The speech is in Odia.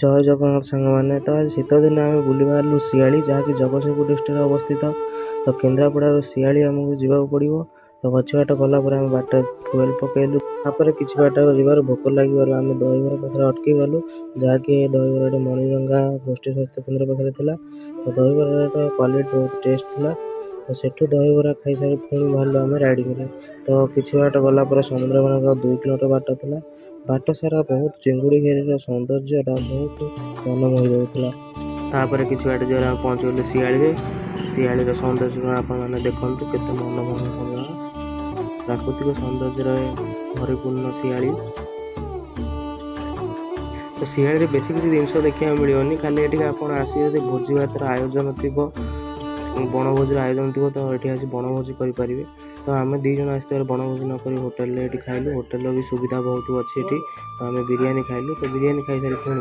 ଜୟ ଜଗନ୍ନାଥ ସାଙ୍ଗମାନେ। ତ ଆଜି ଶୀତ ଦିନେ ଆମେ ବୁଲି ବାହାରିଲୁ ଶିଆଳି, ଯାହାକି ଜଗତସିଂହପୁର ଡିଷ୍ଟ୍ରିକ୍ଟରେ ଅବସ୍ଥିତ। ତ କେନ୍ଦ୍ରାପଡ଼ାରୁ ଶିଆଳି ଆମକୁ ଯିବାକୁ ପଡ଼ିବ। ତ ଅଛି ବାଟ ଗଲା ପରେ ଆମେ ବାଟରେ ଫୁଏଲ୍ ପକେଇଲୁ। ତାପରେ କିଛି ବାଟ ଯିବାରୁ ଭୋକ ଲାଗିବାରୁ ଆମେ ଦହିବରା ପାଖରେ ଅଟକି ଗଲୁ, ଯାହାକି ଦହିବରାଟି ମଣିଜଙ୍ଗା ଗୋଷ୍ଠୀ ସ୍ୱାସ୍ଥ୍ୟ କେନ୍ଦ୍ର ପାଖରେ ଥିଲା। ତ ଦହିବରାର କ୍ୱାଲିଟି ବହୁତ ଟେଷ୍ଟ ଥିଲା। ତ ସେଠୁ ଦହିବରା ଖାଇସାରି ପୁଣି ବାହାରିଲୁ ଆମେ ରାଇଡ଼ିଂରେ। ତ କିଛି ବାଟ ଗଲା ପରେ ସମୁଦ୍ର ମାନଙ୍କ 2 କିଲୋମିଟର ବାଟ ଥିଲା। ବାଟ ସାରା ବହୁତ ଚିଙ୍ଗୁଡ଼ି ଘେରିର ସୌନ୍ଦର୍ଯ୍ୟଟା ବହୁତ ମନ ମୋହି ଦେଉଥିଲା। ତାପରେ କିଛି ବାଟ ଯିବାରେ ଆମେ ପହଞ୍ଚିଗଲୁ ଶିଆଳିରେ। ଶିଆଳିର ସୌନ୍ଦର୍ଯ୍ୟ ଆପଣମାନେ ଦେଖନ୍ତୁ, କେତେ ମନୋମୋହନ ସମୟ, ପ୍ରାକୃତିକ ସୌନ୍ଦର୍ଯ୍ୟରେ ପରିପୂର୍ଣ୍ଣ ଶିଆଳି। ତ ଶିଆଳିରେ ବେଶୀ କିଛି ଜିନିଷ ଦେଖିବାକୁ ମିଳିବନି, ଖାଲି ଏଠିକି ଆପଣ ଆସିବେ ଯଦି ଭୋଜି ଭାତର ଆୟୋଜନ ଥିବ, ବଣଭୋଜିର ଆୟୋଜନ ଥିବ, ତ ଏଠି ଆସି ବଣଭୋଜି କରିପାରିବେ। ତ ଆମେ 2 ଜଣ ଆସିଥିବାରୁ ବଣଭୋଜି ନ କରି ହୋଟେଲରେ ଏଠି ଖାଇଲୁ। ହୋଟେଲର ବି ସୁବିଧା ବହୁତ ଅଛି ଏଠି। ତ ଆମେ ବିରିୟାନୀ ଖାଇଲୁ। ତ ବିରିୟାନୀ ଖାଇସାରି ପୁଣି